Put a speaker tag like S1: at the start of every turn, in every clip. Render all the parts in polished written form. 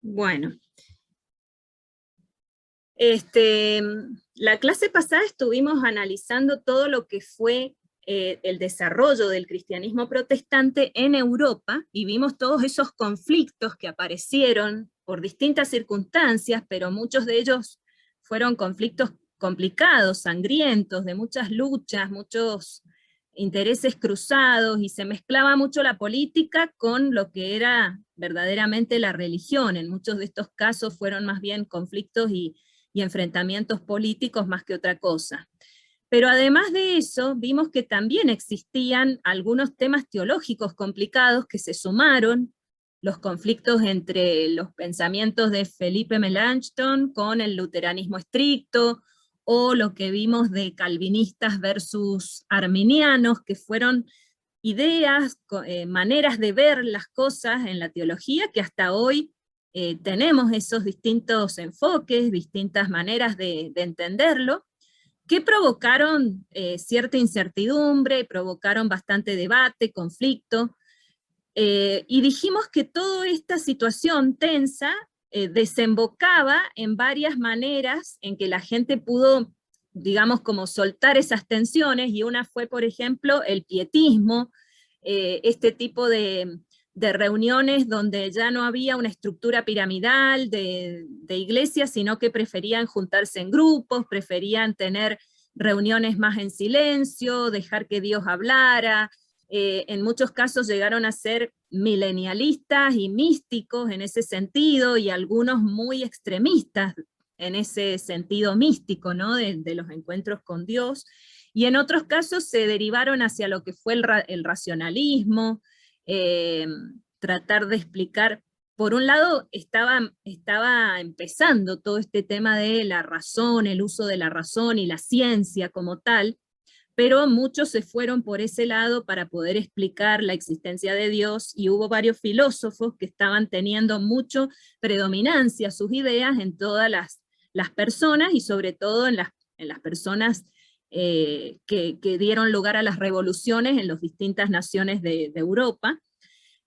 S1: Bueno, este, la clase pasada estuvimos analizando todo lo que fue el desarrollo del cristianismo protestante en Europa y vimos todos esos conflictos que aparecieron por distintas circunstancias, pero muchos de ellos fueron conflictos complicados, sangrientos, de muchas luchas, muchos intereses cruzados, y se mezclaba mucho la política con lo que era verdaderamente la religión. En muchos de estos casos fueron más bien conflictos y enfrentamientos políticos más que otra cosa. Pero además de eso, vimos que también existían algunos temas teológicos complicados que se sumaron, los conflictos entre los pensamientos de Felipe Melanchthon con el luteranismo estricto, o lo que vimos de calvinistas versus arminianos, que fueron ideas, maneras de ver las cosas en la teología que hasta hoy tenemos esos distintos enfoques, distintas maneras de entenderlo, que provocaron cierta incertidumbre, provocaron bastante debate, conflicto, y dijimos que toda esta situación tensa desembocaba en varias maneras en que la gente pudo, digamos, como soltar esas tensiones, y una fue, por ejemplo, el pietismo, este tipo de reuniones donde ya no había una estructura piramidal de iglesias, sino que preferían juntarse en grupos, preferían tener reuniones más en silencio, dejar que Dios hablara. En muchos casos llegaron a ser milenialistas y místicos en ese sentido, y algunos muy extremistas en ese sentido místico, ¿no? de los encuentros con Dios, y en otros casos se derivaron hacia lo que fue el racionalismo, eh, tratar de explicar. Por un lado, estaba empezando todo este tema de la razón, el uso de la razón y la ciencia como tal, pero muchos se fueron por ese lado para poder explicar la existencia de Dios, y hubo varios filósofos que estaban teniendo mucho predominancia sus ideas en todas las personas, y sobre todo en las personas que dieron lugar a las revoluciones en las distintas naciones de Europa.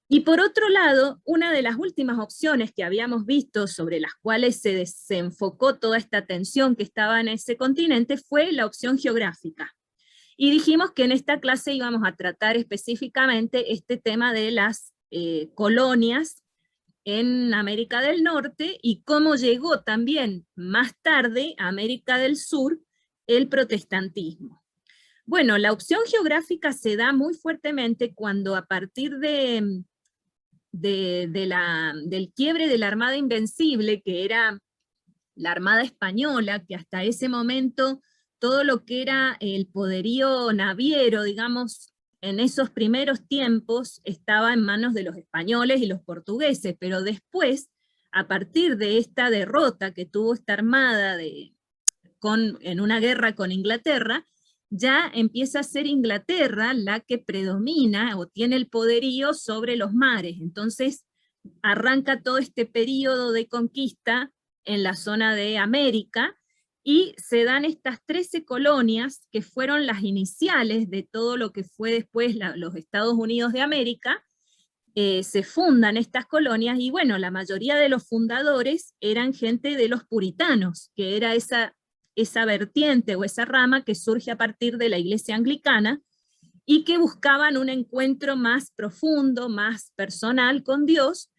S1: Y por otro lado, una de las últimas opciones que habíamos visto sobre las cuales se desenfocó toda esta tensión que estaba en ese continente fue la opción geográfica. Y dijimos que en esta clase íbamos a tratar específicamente este tema de las colonias en América del Norte, y cómo llegó también más tarde a América del Sur el protestantismo. Bueno, la opción geográfica se da muy fuertemente cuando, a partir del quiebre de la Armada Invencible, que era la Armada Española, que hasta ese momento todo lo que era el poderío naviero, digamos, en esos primeros tiempos estaba en manos de los españoles y los portugueses, pero después, a partir de esta derrota que tuvo esta armada en una guerra con Inglaterra, ya empieza a ser Inglaterra la que predomina o tiene el poderío sobre los mares. Entonces arranca todo este periodo de conquista en la zona de América, y se dan estas 13 colonias que fueron las iniciales de todo lo que fue después los Estados Unidos de América. Se fundan estas colonias, y bueno, la mayoría de los fundadores eran gente de los puritanos, que era esa vertiente o esa rama que surge a partir de la iglesia anglicana, y que buscaban un encuentro más profundo, más personal con Dios,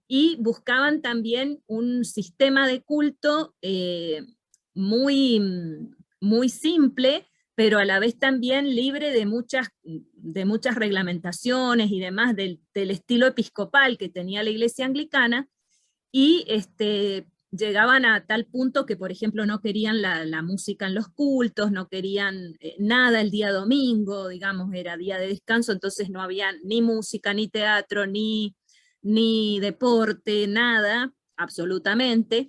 S1: y buscaban también un sistema de culto muy, muy simple, pero a la vez también libre de muchas reglamentaciones y demás del estilo episcopal que tenía la iglesia anglicana. Y llegaban a tal punto que, por ejemplo, no querían la música en los cultos, no querían nada el día domingo, digamos, era día de descanso, entonces no había ni música, ni teatro, ni deporte, nada, absolutamente.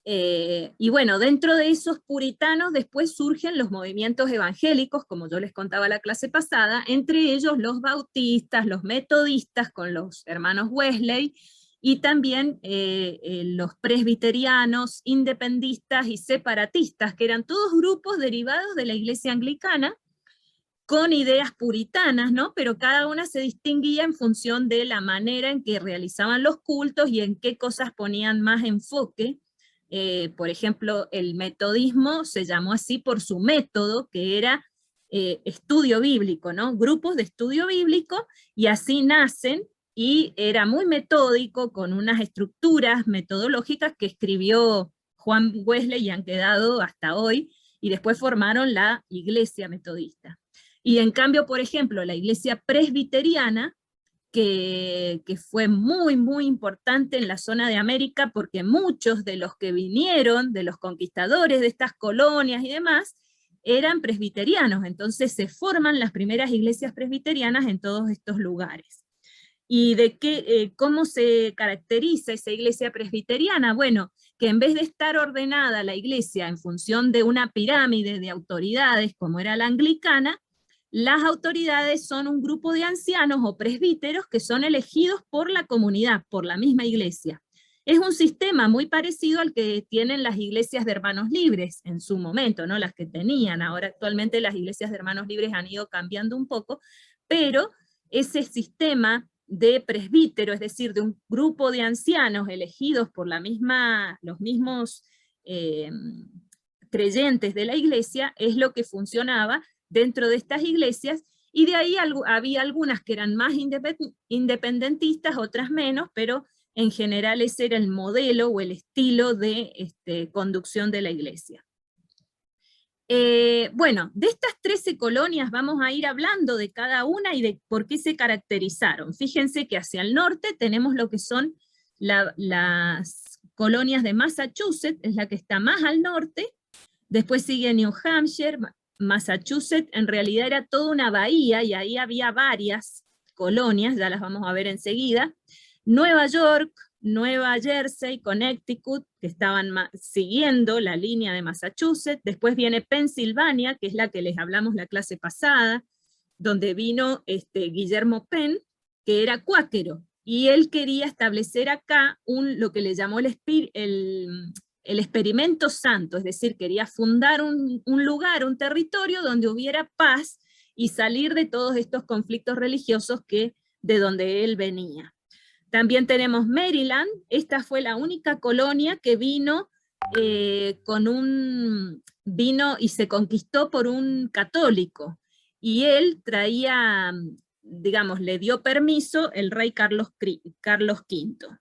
S1: Y bueno, dentro de esos puritanos después surgen los movimientos evangélicos, como yo les contaba la clase pasada, entre ellos los bautistas, los metodistas con los hermanos Wesley, y también los presbiterianos, independistas y separatistas, que eran todos grupos derivados de la iglesia anglicana, con ideas puritanas, ¿no? Pero cada una se distinguía en función de la manera en que realizaban los cultos y en qué cosas ponían más enfoque. Por ejemplo, el metodismo se llamó así por su método, que era estudio bíblico, ¿no? Grupos de estudio bíblico, y así nacen, y era muy metódico, con unas estructuras metodológicas que escribió Juan Wesley y han quedado hasta hoy, y después formaron la Iglesia Metodista. Y en cambio, por ejemplo, la Iglesia Presbiteriana, que fue muy, muy importante en la zona de América, porque muchos de los que vinieron, de los conquistadores de estas colonias y demás, eran presbiterianos, entonces se forman las primeras iglesias presbiterianas en todos estos lugares. ¿Y de qué, cómo se caracteriza esa iglesia presbiteriana? Bueno, que en vez de estar ordenada la iglesia en función de una pirámide de autoridades, como era la anglicana, las autoridades son un grupo de ancianos o presbíteros que son elegidos por la comunidad, por la misma iglesia. Es un sistema muy parecido al que tienen las iglesias de hermanos libres en su momento, ¿no? Las que tenían. Ahora actualmente las iglesias de hermanos libres han ido cambiando un poco, pero ese sistema de presbítero, es decir, de un grupo de ancianos elegidos por los mismos creyentes de la iglesia, es lo que funcionaba dentro de estas iglesias, y de ahí había algunas que eran más independentistas, otras menos, pero en general ese era el modelo o el estilo de conducción de la iglesia. Bueno, de estas 13 colonias vamos a ir hablando de cada una y de por qué se caracterizaron. Fíjense que hacia el norte tenemos lo que son las colonias de Massachusetts, es la que está más al norte. Después sigue New Hampshire. Massachusetts en realidad era toda una bahía y ahí había varias colonias, ya las vamos a ver enseguida. Nueva York, Nueva Jersey, Connecticut, que estaban siguiendo la línea de Massachusetts. Después viene Pensilvania, que es la que les hablamos la clase pasada, donde vino Guillermo Penn, que era cuáquero, y él quería establecer acá lo que le llamó el experimento santo, es decir, quería fundar un lugar, un territorio donde hubiera paz y salir de todos estos conflictos religiosos de donde él venía. También tenemos Maryland. Esta fue la única colonia que vino vino y se conquistó por un católico, y él traía, digamos, le dio permiso el rey Carlos V.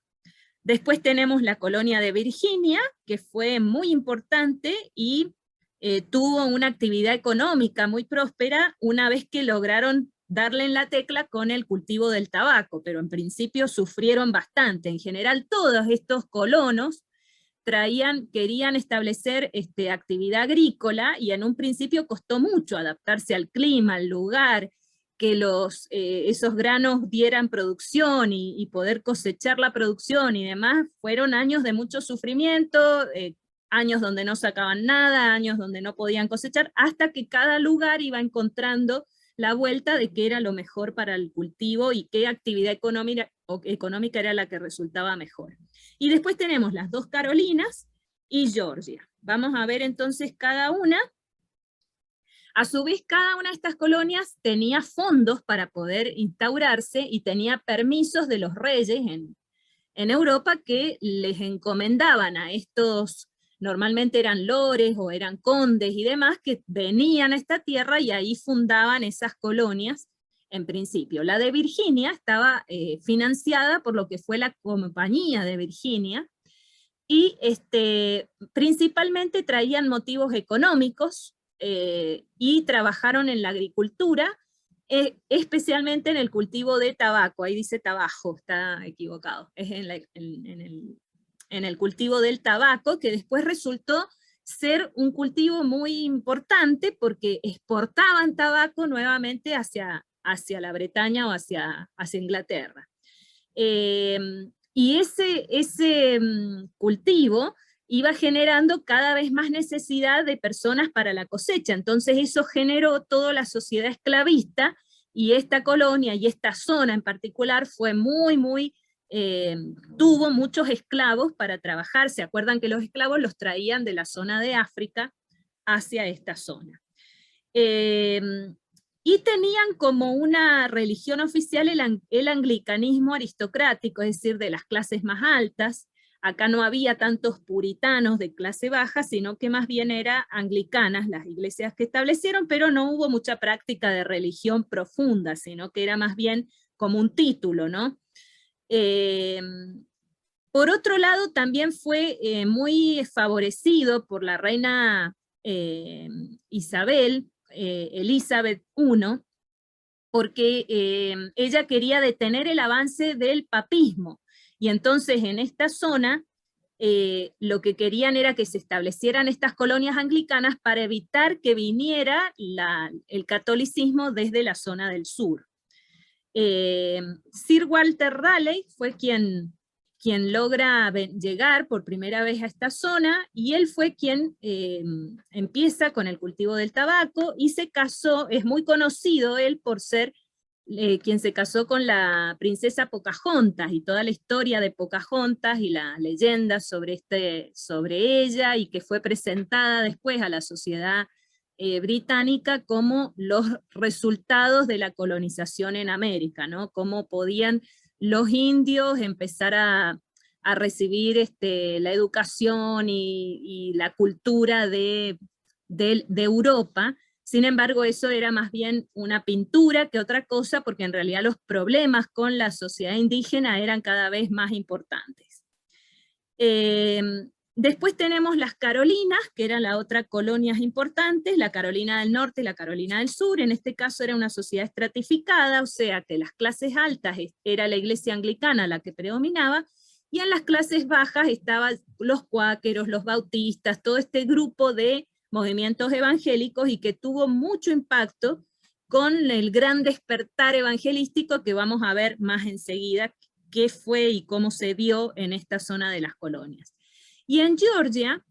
S1: Después tenemos la colonia de Virginia, que fue muy importante y tuvo una actividad económica muy próspera una vez que lograron darle en la tecla con el cultivo del tabaco, pero en principio sufrieron bastante. En general, todos estos colonos querían establecer actividad agrícola, y en un principio costó mucho adaptarse al clima, al lugar, que esos granos dieran producción y poder cosechar la producción y demás. Fueron años de mucho sufrimiento, años donde no sacaban nada, años donde no podían cosechar, hasta que cada lugar iba encontrando la vuelta de qué era lo mejor para el cultivo y qué actividad económica era la que resultaba mejor. Y después tenemos las dos Carolinas y Georgia. Vamos a ver entonces cada una. A su vez, cada una de estas colonias tenía fondos para poder instaurarse y tenía permisos de los reyes en Europa, que les encomendaban a estos, normalmente eran lores o eran condes y demás, que venían a esta tierra y ahí fundaban esas colonias en principio. La de Virginia estaba financiada por lo que fue la Compañía de Virginia, y principalmente traían motivos económicos, y trabajaron en la agricultura, especialmente en el cultivo de tabaco. Ahí dice tabaco, está equivocado, es en el cultivo del tabaco, que después resultó ser un cultivo muy importante porque exportaban tabaco nuevamente hacia la Bretaña o hacia Inglaterra. Y ese cultivo iba generando cada vez más necesidad de personas para la cosecha. Entonces eso generó toda la sociedad esclavista, y esta colonia y esta zona en particular fue tuvo muchos esclavos para trabajar. ¿Se acuerdan que los esclavos los traían de la zona de África hacia esta zona? y tenían como una religión oficial el anglicanismo aristocrático, es decir, de las clases más altas. Acá no había tantos puritanos de clase baja, sino que más bien eran anglicanas las iglesias que establecieron, pero no hubo mucha práctica de religión profunda, sino que era más bien como un título, ¿no? Por otro lado, también fue muy favorecido por la reina Isabel, Elizabeth I, porque ella quería detener el avance del papismo, y entonces en esta zona lo que querían era que se establecieran estas colonias anglicanas para evitar que viniera el catolicismo desde la zona del sur. Sir Walter Raleigh fue quien logra llegar por primera vez a esta zona, y él fue quien empieza con el cultivo del tabaco, y se casó, es muy conocido él por ser quien se casó con la princesa Pocahontas, y toda la historia de Pocahontas y la leyenda sobre ella, y que fue presentada después a la sociedad británica como los resultados de la colonización en América, ¿no? Cómo podían los indios empezar a recibir la educación y la cultura de Europa. Sin embargo, eso era más bien una pintura que otra cosa, porque en realidad los problemas con la sociedad indígena eran cada vez más importantes. Después tenemos las Carolinas, que eran las otras colonias importantes, la Carolina del Norte y la Carolina del Sur. En este caso era una sociedad estratificada, o sea que las clases altas era la iglesia anglicana la que predominaba, y en las clases bajas estaban los cuáqueros, los bautistas, todo este grupo de movimientos evangélicos, y que tuvo mucho impacto con el gran despertar evangelístico que vamos a ver más enseguida qué fue y cómo se dio en esta zona de las colonias. Y en Georgia,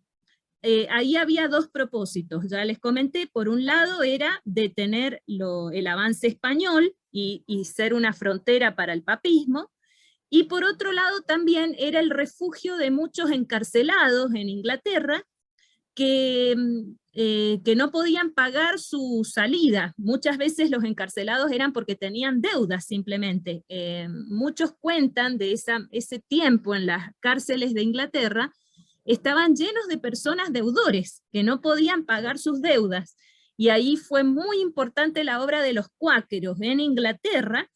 S1: ahí había dos propósitos, ya les comenté. Por un lado era detener el avance español y ser una frontera para el papismo, y por otro lado también era el refugio de muchos encarcelados en Inglaterra, que no podían pagar su salida. Muchas veces los encarcelados eran porque tenían deudas simplemente. Muchos cuentan de ese tiempo en las cárceles de Inglaterra, estaban llenos de personas deudores que no podían pagar sus deudas. Y ahí fue muy importante la obra de los cuáqueros en Inglaterra,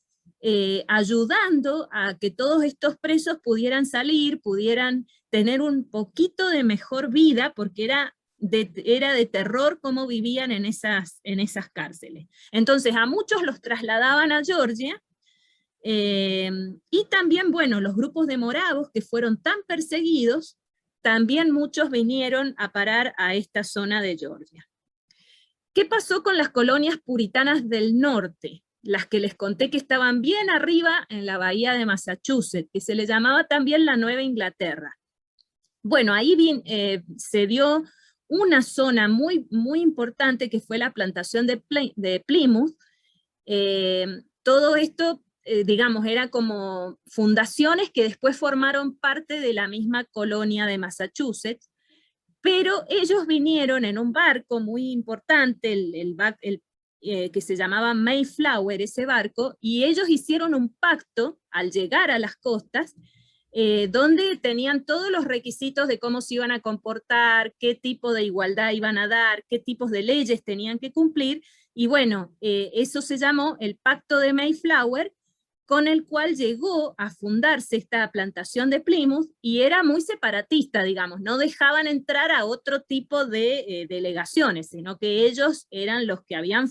S1: ayudando a que todos estos presos pudieran salir, pudieran tener un poquito de mejor vida, porque era de terror cómo vivían en esas cárceles. Entonces a muchos los trasladaban a Georgia, y también, bueno, los grupos de moravos que fueron tan perseguidos, también muchos vinieron a parar a esta zona de Georgia. ¿Qué pasó con las colonias puritanas del norte? Las que les conté que estaban bien arriba en la bahía de Massachusetts, que se le llamaba también la Nueva Inglaterra. Bueno, ahí se dio una zona muy, muy importante, que fue la plantación de Plymouth. Todo esto, digamos, era como fundaciones que después formaron parte de la misma colonia de Massachusetts, pero ellos vinieron en un barco muy importante, que se llamaba Mayflower, ese barco, y ellos hicieron un pacto al llegar a las costas, donde tenían todos los requisitos de cómo se iban a comportar, qué tipo de igualdad iban a dar, qué tipos de leyes tenían que cumplir, y bueno, eso se llamó el Pacto de Mayflower, con el cual llegó a fundarse esta plantación de Plymouth, y era muy separatista, digamos, no dejaban entrar a otro tipo de delegaciones, sino que ellos eran los que habían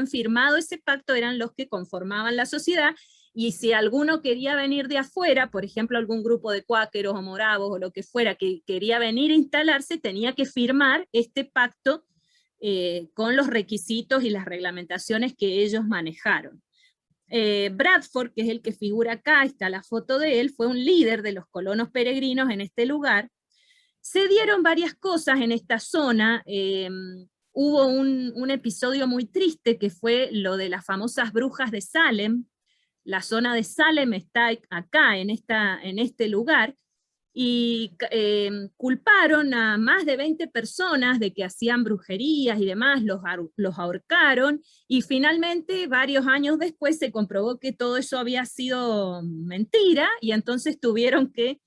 S1: firmado ese pacto, eran los que conformaban la sociedad, y si alguno quería venir de afuera, por ejemplo algún grupo de cuáqueros o moravos o lo que fuera, que quería venir a instalarse, tenía que firmar este pacto con los requisitos y las reglamentaciones que ellos manejaron. Bradford, que es el que figura acá, está la foto de él, fue un líder de los colonos peregrinos en este lugar. Se dieron varias cosas en esta zona. Hubo un episodio muy triste, que fue lo de las famosas brujas de Salem. La zona de Salem está acá, en este lugar, y culparon a más de 20 personas de que hacían brujerías y demás, los ahorcaron, y finalmente, varios años después, se comprobó que todo eso había sido mentira, y entonces tuvieron que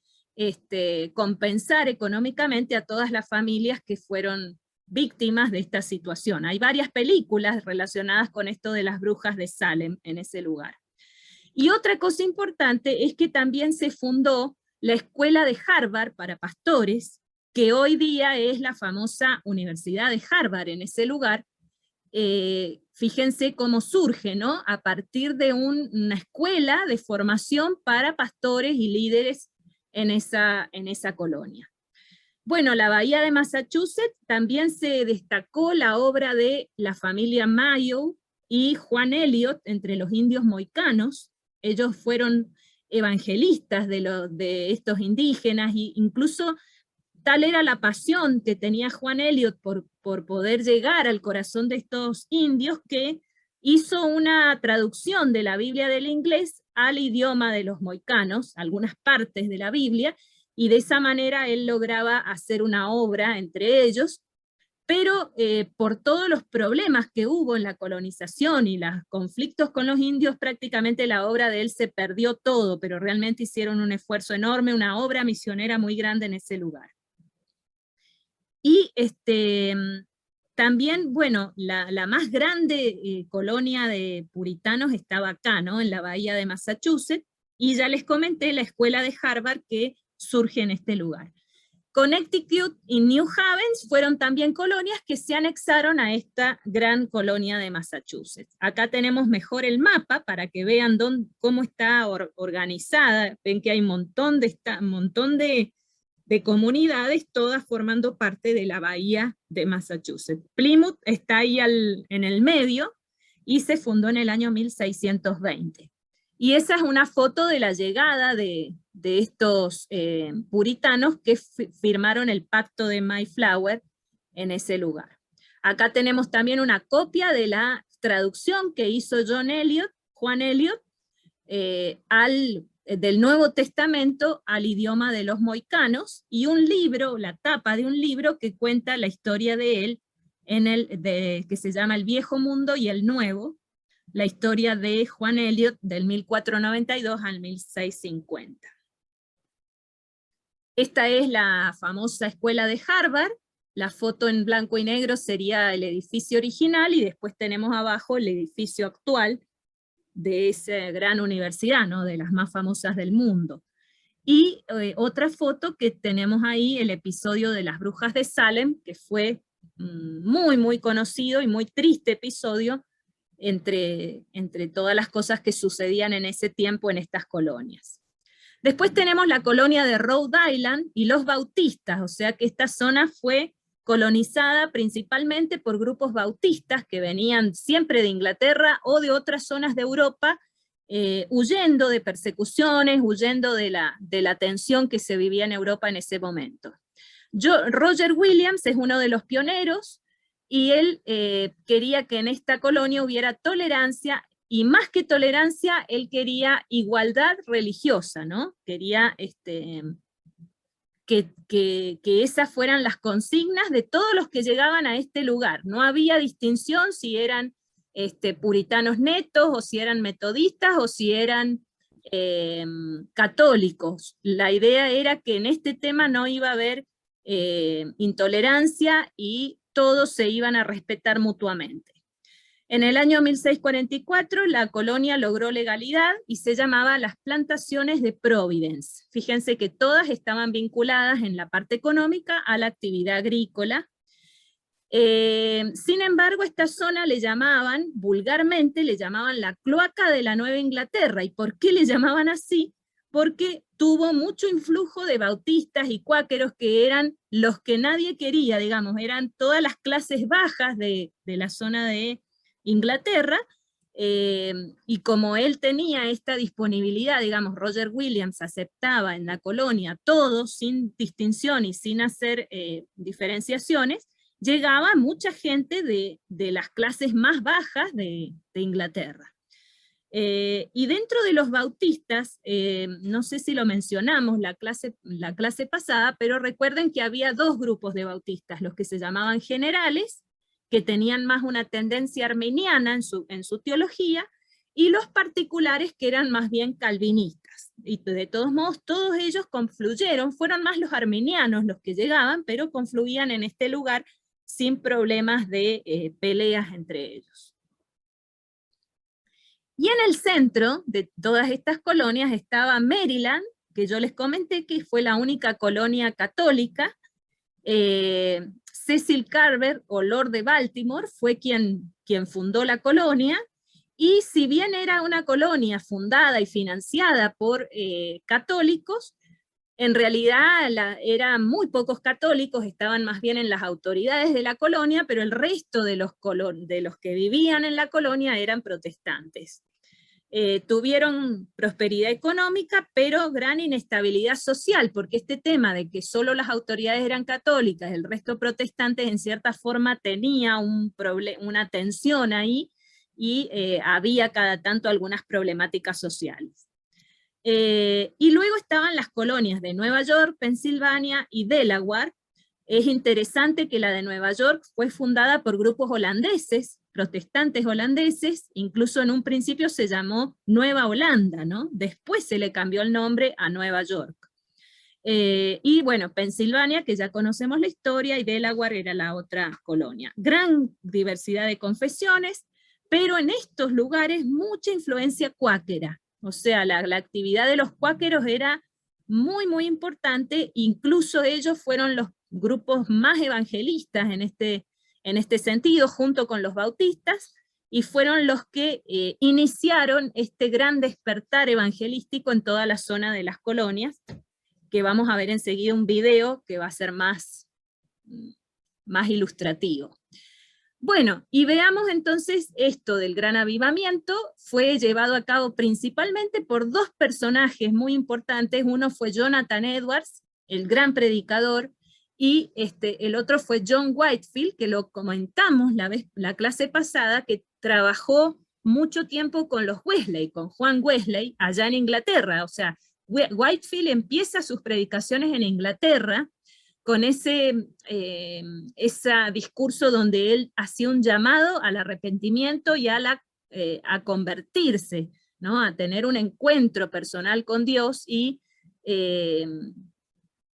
S1: compensar económicamente a todas las familias que fueron víctimas de esta situación. Hay varias películas relacionadas con esto de las brujas de Salem en ese lugar. Y otra cosa importante es que también se fundó la escuela de Harvard para pastores, que hoy día es la famosa Universidad de Harvard en ese lugar. Fíjense cómo surge, ¿no? A partir de una escuela de formación para pastores y líderes en esa colonia. Bueno, la Bahía de Massachusetts también se destacó la obra de la familia Mayo y Juan Elliot entre los indios mohicanos. Ellos fueron evangelistas de estos indígenas, e incluso tal era la pasión que tenía Juan Elliot por poder llegar al corazón de estos indios, que hizo una traducción de la Biblia del inglés al idioma de los mohicanos, algunas partes de la Biblia, y de esa manera él lograba hacer una obra entre ellos, pero por todos los problemas que hubo en la colonización y los conflictos con los indios, prácticamente la obra de él se perdió todo, pero realmente hicieron un esfuerzo enorme, una obra misionera muy grande en ese lugar. Y también, bueno, la más grande colonia de puritanos estaba acá, ¿no? En la bahía de Massachusetts, y ya les comenté la escuela de Harvard que surge en este lugar. Connecticut y New Haven fueron también colonias que se anexaron a esta gran colonia de Massachusetts. Acá tenemos mejor el mapa para que vean cómo está organizada. Ven que hay un montón de comunidades, todas formando parte de la bahía de Massachusetts. Plymouth está ahí en el medio y se fundó en el año 1620. Y esa es una foto de la llegada de estos puritanos que firmaron el pacto de Mayflower en ese lugar. Acá tenemos también una copia de la traducción que hizo Juan Elliot, del Nuevo Testamento al idioma de los mohicanos, y un libro, la tapa de un libro que cuenta la historia de él, que se llama El Viejo Mundo y el Nuevo, la historia de Juan Elliot del 1492 al 1650. Esta es la famosa escuela de Harvard. La foto en blanco y negro sería el edificio original, y después tenemos abajo el edificio actual de esa gran universidad, ¿no? De las más famosas del mundo. Y otra foto que tenemos ahí, el episodio de las brujas de Salem, que fue muy, muy conocido y muy triste episodio entre todas las cosas que sucedían en ese tiempo en estas colonias. Después tenemos la colonia de Rhode Island y los bautistas, o sea que esta zona fue colonizada principalmente por grupos bautistas que venían siempre de Inglaterra o de otras zonas de Europa, huyendo de persecuciones, huyendo de la tensión que se vivía en Europa en ese momento. Roger Williams es uno de los pioneros, y él quería que en esta colonia hubiera tolerancia, y más que tolerancia, él quería igualdad religiosa, ¿no? Quería que esas fueran las consignas de todos los que llegaban a este lugar. No había distinción si eran puritanos netos, o si eran metodistas, o si eran católicos. La idea era que en este tema no iba a haber intolerancia, y todos se iban a respetar mutuamente. En el año 1644 la colonia logró legalidad y se llamaba las plantaciones de Providence. Fíjense que todas estaban vinculadas en la parte económica a la actividad agrícola. Sin embargo, esta zona vulgarmente le llamaban la cloaca de la Nueva Inglaterra. ¿Y por qué le llamaban así? Porque tuvo mucho influjo de bautistas y cuáqueros, que eran los que nadie quería, digamos, eran todas las clases bajas de la zona de Inglaterra, y como él tenía esta disponibilidad, digamos, Roger Williams aceptaba en la colonia todo sin distinción y sin hacer diferenciaciones, llegaba mucha gente de las clases más bajas de Inglaterra. Y dentro de los bautistas, no sé si lo mencionamos la clase pasada, pero recuerden que había dos grupos de bautistas, los que se llamaban generales, que tenían más una tendencia arminiana en su teología, y los particulares que eran más bien calvinistas. Y de todos modos, todos ellos confluyeron, fueron más los arminianos los que llegaban, pero confluían en este lugar sin problemas de peleas entre ellos. Y en el centro de todas estas colonias estaba Maryland, que yo les comenté que fue la única colonia católica. Cecil Carver, o Lord de Baltimore, fue quien fundó la colonia, y si bien era una colonia fundada y financiada por católicos, en realidad eran muy pocos católicos, estaban más bien en las autoridades de la colonia, pero el resto de los que vivían en la colonia eran protestantes. Tuvieron prosperidad económica, pero gran inestabilidad social, porque este tema de que solo las autoridades eran católicas, el resto protestantes, en cierta forma tenía una tensión ahí, y había cada tanto algunas problemáticas sociales. Y luego estaban las colonias de Nueva York, Pensilvania y Delaware. Es interesante que la de Nueva York fue fundada por grupos holandeses, protestantes holandeses, incluso en un principio se llamó Nueva Holanda, ¿no? Después se le cambió el nombre a Nueva York. Y bueno, Pensilvania, que ya conocemos la historia, y Delaware era la otra colonia. Gran diversidad de confesiones, pero en estos lugares mucha influencia cuáquera. O sea, la actividad de los cuáqueros era muy, muy importante, incluso ellos fueron los grupos más evangelistas en este sentido, junto con los bautistas, y fueron los que iniciaron este gran despertar evangelístico en toda la zona de las colonias, que vamos a ver enseguida un video que va a ser más ilustrativo. Bueno, y veamos entonces esto del gran avivamiento. Fue llevado a cabo principalmente por dos personajes muy importantes. Uno fue Jonathan Edwards, el gran predicador, y el otro fue John Whitefield, que lo comentamos la clase pasada, que trabajó mucho tiempo con los Wesley, con Juan Wesley, allá en Inglaterra. O sea, Whitefield empieza sus predicaciones en Inglaterra, con ese discurso donde él hacía un llamado al arrepentimiento y a convertirse, ¿no? A tener un encuentro personal con Dios y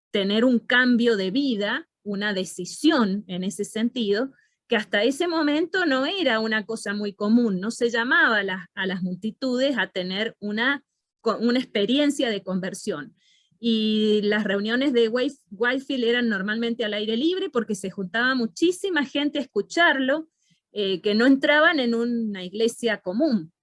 S1: tener un cambio de vida, una decisión en ese sentido, que hasta ese momento no era una cosa muy común, no se llamaba a las multitudes a tener una experiencia de conversión. Y las reuniones de Whitefield eran normalmente al aire libre, porque se juntaba muchísima gente a escucharlo, que no entraban en una iglesia común.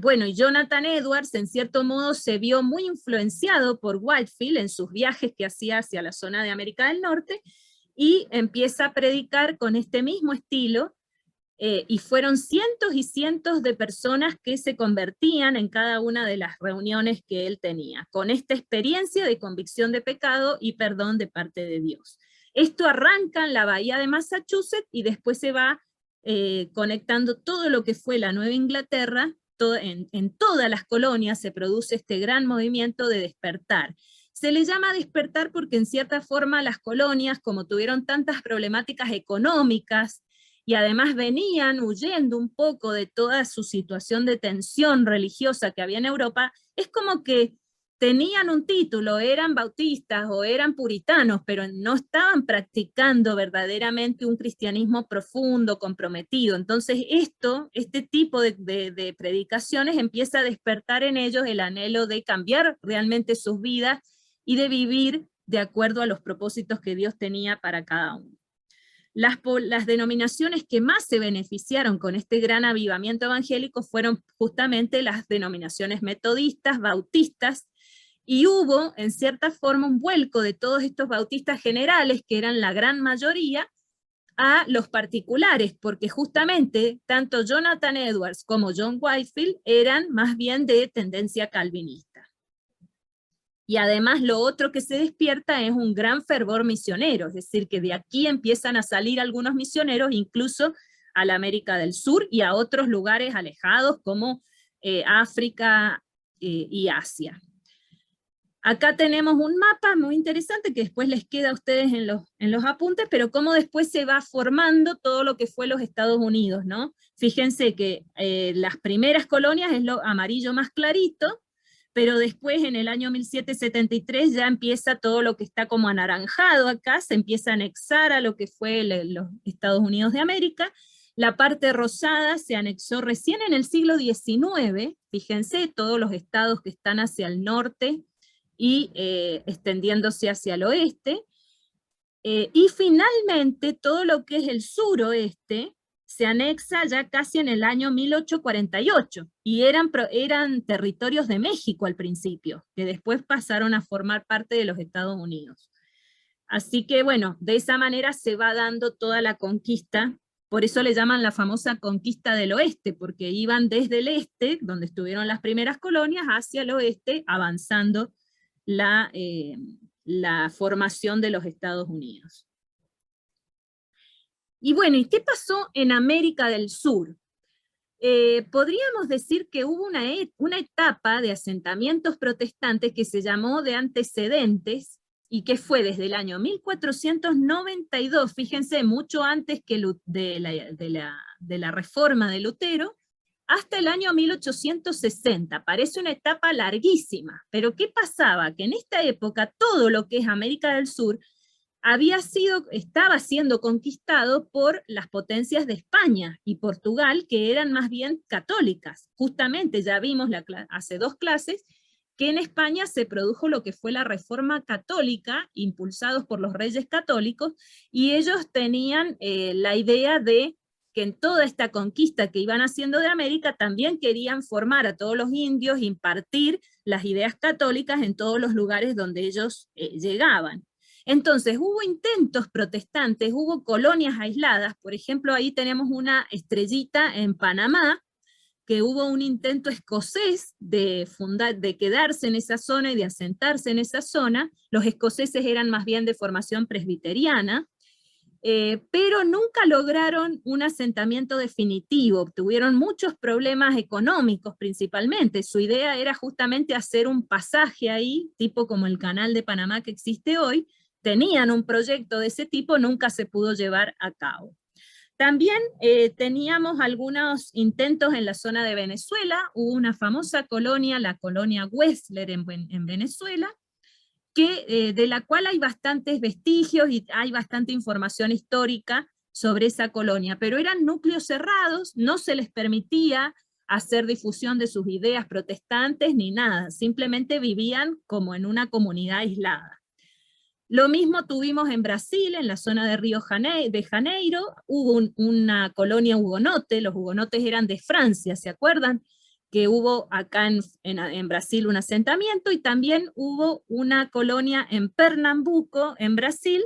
S1: Bueno, y Jonathan Edwards en cierto modo se vio muy influenciado por Whitefield en sus viajes que hacía hacia la zona de América del Norte, y empieza a predicar con este mismo estilo, y fueron cientos y cientos de personas que se convertían en cada una de las reuniones que él tenía, con esta experiencia de convicción de pecado y perdón de parte de Dios. Esto arranca en la bahía de Massachusetts, y después se va conectando todo lo que fue la Nueva Inglaterra. En todas las colonias se produce este gran movimiento de despertar. Se le llama despertar porque en cierta forma las colonias, como tuvieron tantas problemáticas económicas, y además venían huyendo un poco de toda su situación de tensión religiosa que había en Europa, es como que tenían un título, eran bautistas o eran puritanos, pero no estaban practicando verdaderamente un cristianismo profundo, comprometido. Entonces este tipo de predicaciones empieza a despertar en ellos el anhelo de cambiar realmente sus vidas y de vivir de acuerdo a los propósitos que Dios tenía para cada uno. Las denominaciones que más se beneficiaron con este gran avivamiento evangélico fueron justamente las denominaciones metodistas, bautistas, y hubo en cierta forma un vuelco de todos estos bautistas generales, que eran la gran mayoría, a los particulares, porque justamente tanto Jonathan Edwards como John Whitefield eran más bien de tendencia calvinista. Y además lo otro que se despierta es un gran fervor misionero, es decir, que de aquí empiezan a salir algunos misioneros, incluso a la América del Sur y a otros lugares alejados como África y Asia. Acá tenemos un mapa muy interesante que después les queda a ustedes en los apuntes, pero cómo después se va formando todo lo que fue los Estados Unidos, ¿no? Fíjense que las primeras colonias es lo amarillo más clarito, pero después en el año 1773 ya empieza todo lo que está como anaranjado acá, se empieza a anexar a lo que fue los Estados Unidos de América. La parte rosada se anexó recién en el siglo XIX, fíjense, todos los estados que están hacia el norte, y extendiéndose hacia el oeste, y finalmente todo lo que es el suroeste se anexa ya casi en el año 1848, y eran territorios de México al principio, que después pasaron a formar parte de los Estados Unidos. Así que bueno, de esa manera se va dando toda la conquista, por eso le llaman la famosa conquista del oeste, porque iban desde el este, donde estuvieron las primeras colonias, hacia el oeste, avanzando la formación de los Estados Unidos. Y bueno, ¿y qué pasó en América del Sur? Podríamos decir que hubo una etapa de asentamientos protestantes que se llamó de antecedentes, y que fue desde el año 1492, fíjense, mucho antes que de la reforma de Lutero, hasta el año 1860. Parece una etapa larguísima, pero ¿qué pasaba? Que en esta época todo lo que es América del Sur estaba siendo conquistado por las potencias de España y Portugal, que eran más bien católicas. Justamente ya vimos hace 2 clases que en España se produjo lo que fue la Reforma Católica, impulsados por los reyes católicos, y ellos tenían la idea de que en toda esta conquista que iban haciendo de América también querían formar a todos los indios, impartir las ideas católicas en todos los lugares donde ellos llegaban. Entonces hubo intentos protestantes, hubo colonias aisladas, por ejemplo ahí tenemos una estrellita en Panamá, que hubo un intento escocés de quedarse en esa zona y de asentarse en esa zona. Los escoceses eran más bien de formación presbiteriana, pero nunca lograron un asentamiento definitivo, tuvieron muchos problemas económicos principalmente. Su idea era justamente hacer un pasaje ahí, tipo como el canal de Panamá que existe hoy. Tenían un proyecto de ese tipo, nunca se pudo llevar a cabo. También teníamos algunos intentos en la zona de Venezuela, hubo una famosa colonia, la colonia Wessler en Venezuela, de la cual hay bastantes vestigios y hay bastante información histórica sobre esa colonia, pero eran núcleos cerrados, no se les permitía hacer difusión de sus ideas protestantes ni nada, simplemente vivían como en una comunidad aislada. Lo mismo tuvimos en Brasil, en la zona de Río de Janeiro, hubo una colonia hugonote, los hugonotes eran de Francia, ¿se acuerdan? Que hubo acá en Brasil un asentamiento, y también hubo una colonia en Pernambuco, en Brasil.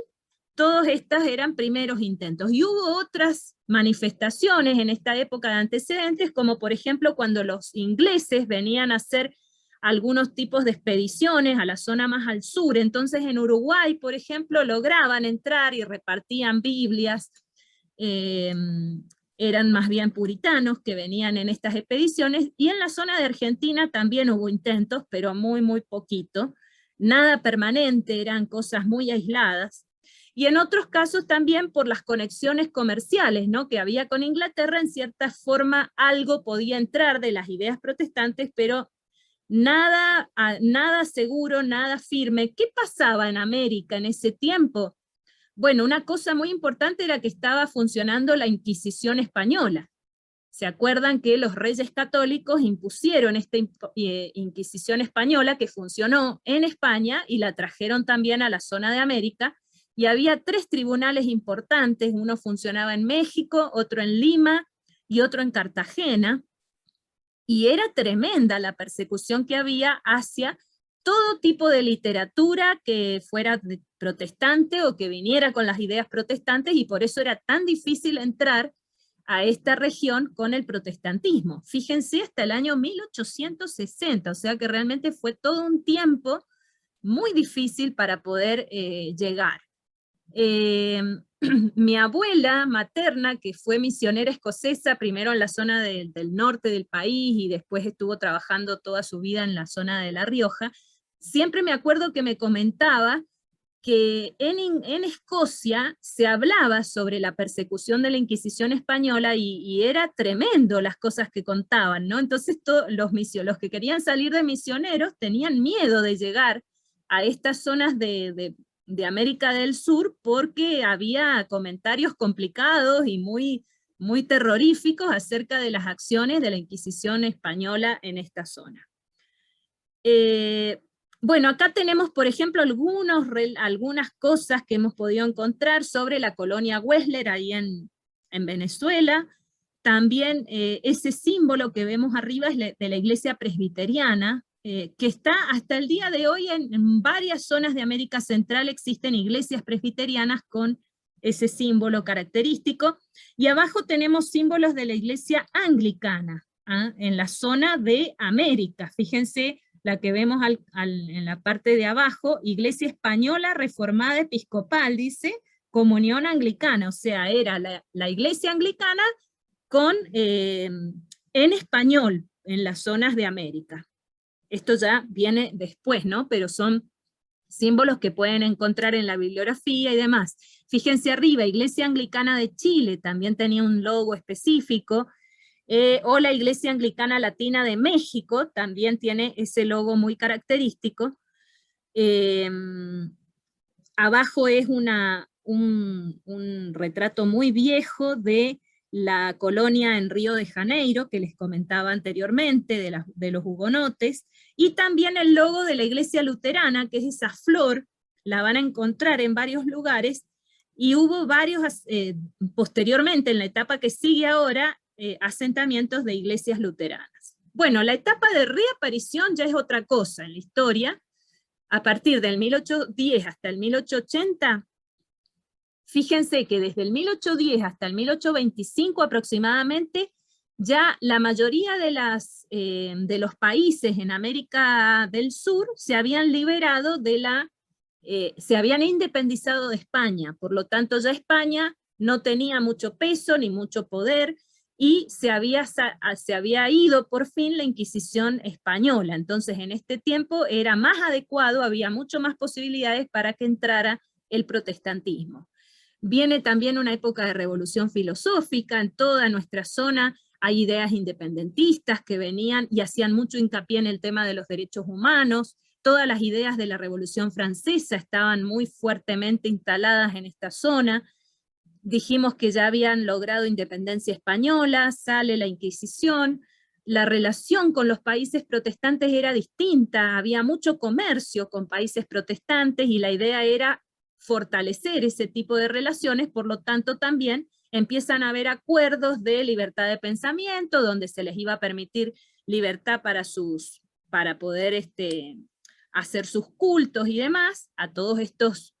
S1: Todas estas eran primeros intentos. Y hubo otras manifestaciones en esta época de antecedentes, como por ejemplo cuando los ingleses venían a hacer algunos tipos de expediciones a la zona más al sur. Entonces en Uruguay, por ejemplo, lograban entrar y repartían Biblias, eran más bien puritanos que venían en estas expediciones, y en la zona de Argentina también hubo intentos, pero muy, muy poquito, nada permanente, eran cosas muy aisladas. Y en otros casos también por las conexiones comerciales, ¿no?, que había con Inglaterra, en cierta forma algo podía entrar de las ideas protestantes, pero nada seguro, nada firme. ¿Qué pasaba en América en ese tiempo? Bueno, una cosa muy importante era que estaba funcionando la Inquisición española. ¿Se acuerdan que los reyes católicos impusieron esta Inquisición española que funcionó en España y la trajeron también a la zona de América? Y había 3 tribunales importantes, uno funcionaba en México, otro en Lima y otro en Cartagena. Y era tremenda la persecución que había hacia todo tipo de literatura que fuera protestante o que viniera con las ideas protestantes, y por eso era tan difícil entrar a esta región con el protestantismo. Fíjense, hasta el año 1860, o sea que realmente fue todo un tiempo muy difícil para poder llegar. mi abuela materna, que fue misionera escocesa, primero en la zona del norte del país y después estuvo trabajando toda su vida en la zona de La Rioja, siempre me acuerdo que me comentaba que en Escocia se hablaba sobre la persecución de la Inquisición española y era tremendo las cosas que contaban, ¿no? Entonces los que querían salir de misioneros tenían miedo de llegar a estas zonas de América del Sur porque había comentarios complicados y muy terroríficos acerca de las acciones de la Inquisición española en esta zona. Bueno, acá tenemos, por ejemplo, algunas cosas que hemos podido encontrar sobre la colonia Wexler ahí en Venezuela. También ese símbolo que vemos arriba es de la iglesia presbiteriana, que está hasta el día de hoy en varias zonas de América Central existen iglesias presbiterianas con ese símbolo característico. Y abajo tenemos símbolos de la iglesia anglicana, en la zona de América. Fíjense, la que vemos en la parte de abajo, Iglesia Española Reformada Episcopal, dice, Comunión Anglicana, o sea, era la iglesia anglicana en español, en las zonas de América. Esto ya viene después, ¿no? Pero son símbolos que pueden encontrar en la bibliografía y demás. Fíjense arriba, Iglesia Anglicana de Chile, también tenía un logo específico, o la Iglesia Anglicana Latina de México, también tiene ese logo muy característico. Abajo es un retrato muy viejo de la colonia en Río de Janeiro, que les comentaba anteriormente, de los hugonotes, y también el logo de la Iglesia Luterana, que es esa flor, la van a encontrar en varios lugares, y hubo varios, posteriormente, en la etapa que sigue ahora, asentamientos de iglesias luteranas. Bueno, la etapa de reaparición ya es otra cosa en la historia. A partir del 1810 hasta el 1880, fíjense que desde el 1810 hasta el 1825 aproximadamente, ya la mayoría de los países en América del Sur se habían liberado se habían independizado de España, por lo tanto ya España no tenía mucho peso ni mucho poder, y se había ido por fin la Inquisición española. Entonces en este tiempo era más adecuado, había mucho más posibilidades para que entrara el protestantismo. Viene también una época de revolución filosófica, en toda nuestra zona hay ideas independentistas que venían y hacían mucho hincapié en el tema de los derechos humanos. Todas las ideas de la Revolución Francesa estaban muy fuertemente instaladas en esta zona. Dijimos que ya habían logrado independencia española, sale la Inquisición, la relación con los países protestantes era distinta, había mucho comercio con países protestantes y la idea era fortalecer ese tipo de relaciones, por lo tanto también empiezan a haber acuerdos de libertad de pensamiento, donde se les iba a permitir libertad para poder hacer sus cultos y demás, a todos estos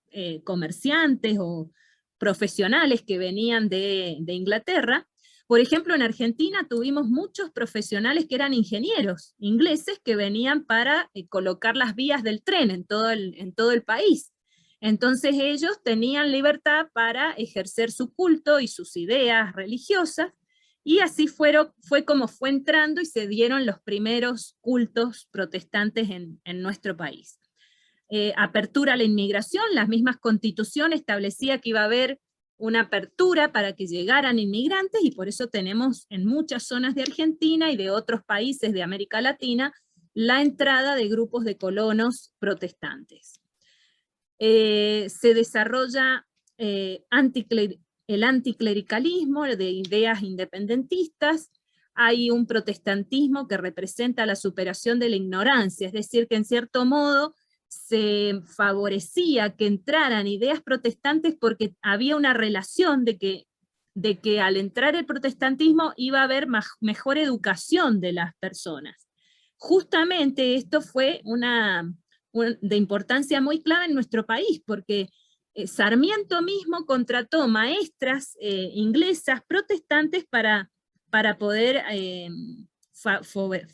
S1: comerciantes o profesionales que venían de Inglaterra. Por ejemplo, en Argentina tuvimos muchos profesionales que eran ingenieros ingleses que venían para colocar las vías del tren en todo el país. Entonces ellos tenían libertad para ejercer su culto y sus ideas religiosas, y así fue como fue entrando y se dieron los primeros cultos protestantes en nuestro país. Apertura a la inmigración, las mismas constituciones establecía que iba a haber una apertura para que llegaran inmigrantes, y por eso tenemos en muchas zonas de Argentina y de otros países de América Latina la entrada de grupos de colonos protestantes. Se desarrolla el anticlericalismo de ideas independentistas, hay un protestantismo que representa la superación de la ignorancia, es decir, que en cierto modo se favorecía que entraran ideas protestantes porque había una relación de que al entrar el protestantismo iba a haber mejor educación de las personas. Justamente esto fue de importancia muy clave en nuestro país, porque Sarmiento mismo contrató maestras inglesas protestantes para poder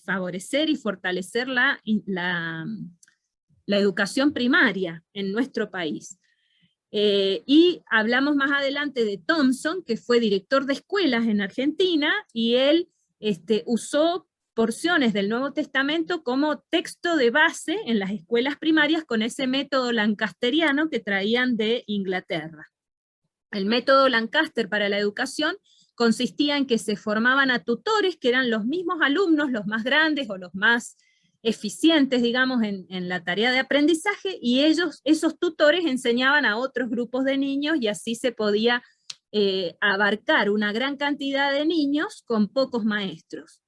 S1: favorecer y fortalecer la educación primaria en nuestro país. Y hablamos más adelante de Thompson, que fue director de escuelas en Argentina, y él usó porciones del Nuevo Testamento como texto de base en las escuelas primarias con ese método lancasteriano que traían de Inglaterra. El método Lancaster para la educación consistía en que se formaban a tutores que eran los mismos alumnos, los más grandes o los más eficientes, digamos, en la tarea de aprendizaje, y esos tutores enseñaban a otros grupos de niños, y así se podía abarcar una gran cantidad de niños con pocos maestros.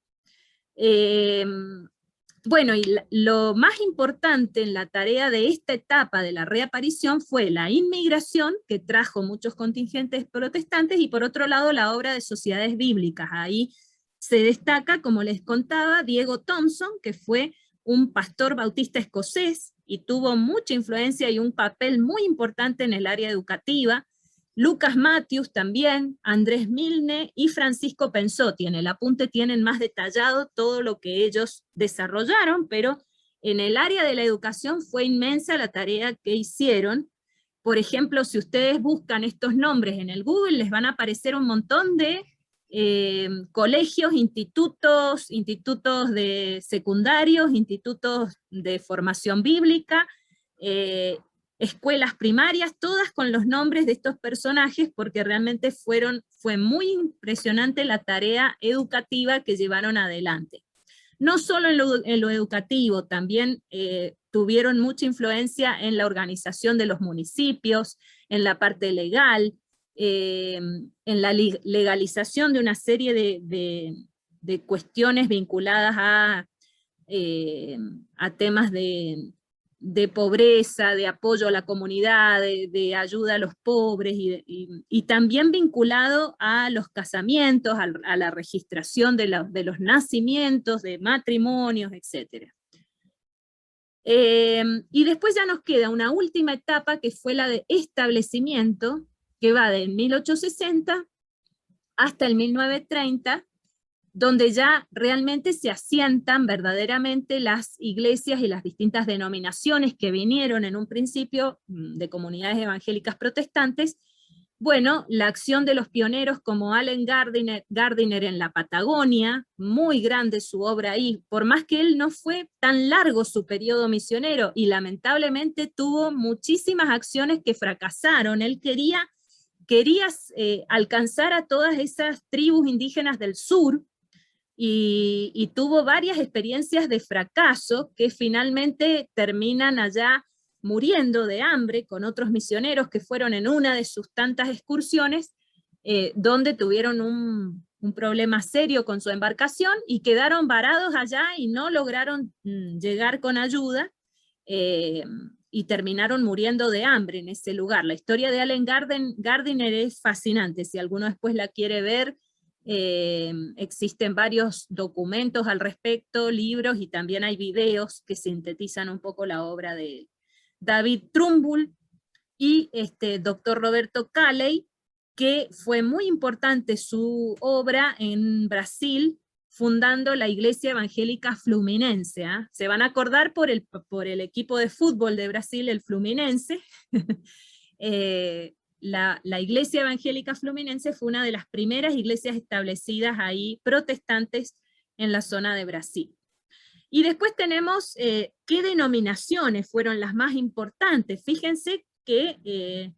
S1: Bueno, y lo más importante en la tarea de esta etapa de la reaparición fue la inmigración, que trajo muchos contingentes protestantes, y por otro lado la obra de sociedades bíblicas. Ahí se destaca, como les contaba, Diego Thompson, que fue un pastor bautista escocés, y tuvo mucha influencia y un papel muy importante en el área educativa. Lucas Matthews también, Andrés Milne y Francisco Pensotti. En el apunte tienen más detallado todo lo que ellos desarrollaron, pero en el área de la educación fue inmensa la tarea que hicieron. Por ejemplo, si ustedes buscan estos nombres en el Google, les van a aparecer un montón de colegios, institutos de secundarios, institutos de formación bíblica, escuelas primarias, todas con los nombres de estos personajes, porque realmente fue muy impresionante la tarea educativa que llevaron adelante. No solo en lo educativo, también tuvieron mucha influencia en la organización de los municipios, en la parte legal, en la legalización de una serie de cuestiones vinculadas a temas de pobreza, de apoyo a la comunidad, de ayuda a los pobres, y también vinculado a los casamientos, a la registración de los nacimientos, de matrimonios, etc. Y después ya nos queda una última etapa, que fue la de establecimiento, que va del 1860 hasta el 1930, donde ya realmente se asientan verdaderamente las iglesias y las distintas denominaciones que vinieron en un principio de comunidades evangélicas protestantes. Bueno, la acción de los pioneros como Allen Gardiner en la Patagonia, muy grande su obra ahí, por más que él no fue tan largo su periodo misionero, y lamentablemente tuvo muchísimas acciones que fracasaron. Él quería alcanzar a todas esas tribus indígenas del sur, y tuvo varias experiencias de fracaso que finalmente terminan allá muriendo de hambre con otros misioneros que fueron en una de sus tantas excursiones, donde tuvieron un problema serio con su embarcación y quedaron varados allá y no lograron llegar con ayuda, y terminaron muriendo de hambre en ese lugar. La historia de Allen Gardiner es fascinante, si alguno después la quiere ver. Existen varios documentos al respecto, libros, y también hay videos que sintetizan un poco la obra de David Trumbull y Dr. Roberto Cayley, que fue muy importante su obra en Brasil, fundando la Iglesia Evangélica Fluminense. Se van a acordar por el equipo de fútbol de Brasil, el Fluminense. La Iglesia Evangélica Fluminense fue una de las primeras iglesias establecidas ahí, protestantes, en la zona de Brasil. Y después tenemos qué denominaciones fueron las más importantes. Fíjense que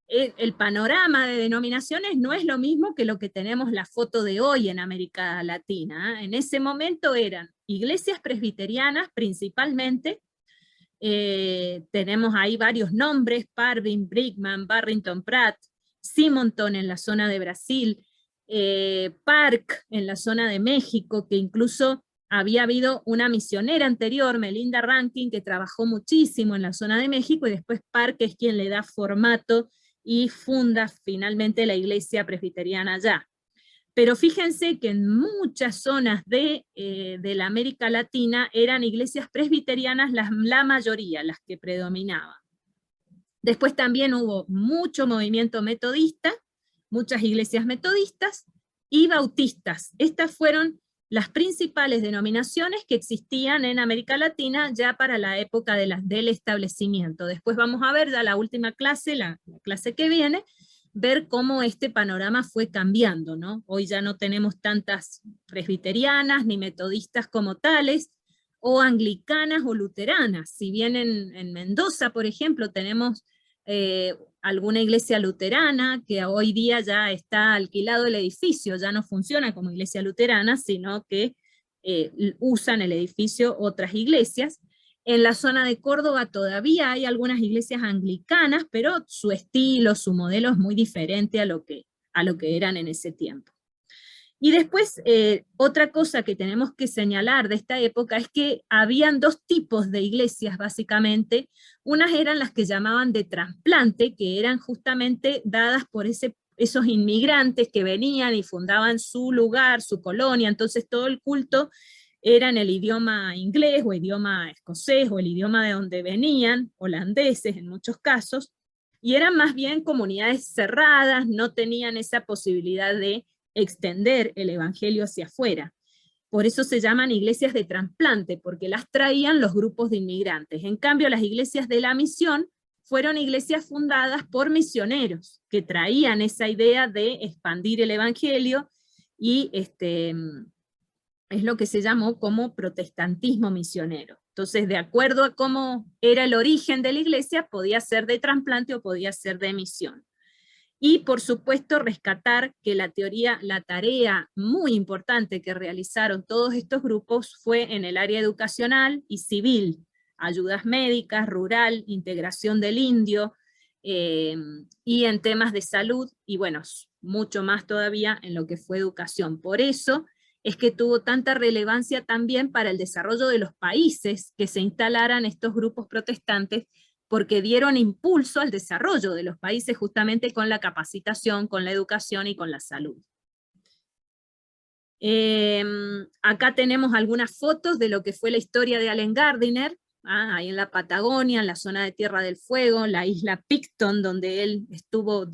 S1: el panorama de denominaciones no es lo mismo que lo que tenemos la foto de hoy en América Latina. En ese momento eran iglesias presbiterianas principalmente. Tenemos ahí varios nombres: Parvin, Brickman, Barrington Pratt, Simonton en la zona de Brasil, Park en la zona de México, que incluso había habido una misionera anterior, Melinda Rankin, que trabajó muchísimo en la zona de México, y después Park es quien le da formato y funda finalmente la iglesia presbiteriana allá. Pero fíjense que en muchas zonas de la América Latina eran iglesias presbiterianas la mayoría, las que predominaban. Después también hubo mucho movimiento metodista, muchas iglesias metodistas y bautistas. Estas fueron las principales denominaciones que existían en América Latina ya para la época del establecimiento. Después vamos a ver ya la última clase, la clase que viene, ver cómo este panorama fue cambiando, ¿no? Hoy ya no tenemos tantas presbiterianas ni metodistas como tales, o anglicanas o luteranas. Si bien en Mendoza, por ejemplo, tenemos alguna iglesia luterana, que hoy día ya está alquilado el edificio, ya no funciona como iglesia luterana, sino que usan el edificio otras iglesias. En la zona de Córdoba todavía hay algunas iglesias anglicanas, pero su estilo, su modelo es muy diferente a lo que eran en ese tiempo. Y después, otra cosa que tenemos que señalar de esta época es que habían dos tipos de iglesias, básicamente. Unas eran las que llamaban de trasplante, que eran justamente dadas por esos inmigrantes que venían y fundaban su lugar, su colonia, entonces todo el culto era en el idioma inglés, o idioma escocés, o el idioma de donde venían, holandeses en muchos casos, y eran más bien comunidades cerradas, no tenían esa posibilidad de extender el evangelio hacia afuera. Por eso se llaman iglesias de trasplante, porque las traían los grupos de inmigrantes. En cambio, las iglesias de la misión fueron iglesias fundadas por misioneros, que traían esa idea de expandir el evangelio, y es lo que se llamó como protestantismo misionero. Entonces, de acuerdo a cómo era el origen de la iglesia, podía ser de trasplante o podía ser de misión. Y por supuesto rescatar que la tarea muy importante que realizaron todos estos grupos fue en el área educacional y civil, ayudas médicas, rural, integración del indio, y en temas de salud, y bueno, mucho más todavía en lo que fue educación. Por eso es que tuvo tanta relevancia también para el desarrollo de los países que se instalaran estos grupos protestantes, porque dieron impulso al desarrollo de los países justamente con la capacitación, con la educación y con la salud. Acá tenemos algunas fotos de lo que fue la historia de Allen Gardiner, ahí en la Patagonia, en la zona de Tierra del Fuego, la isla Picton, donde él estuvo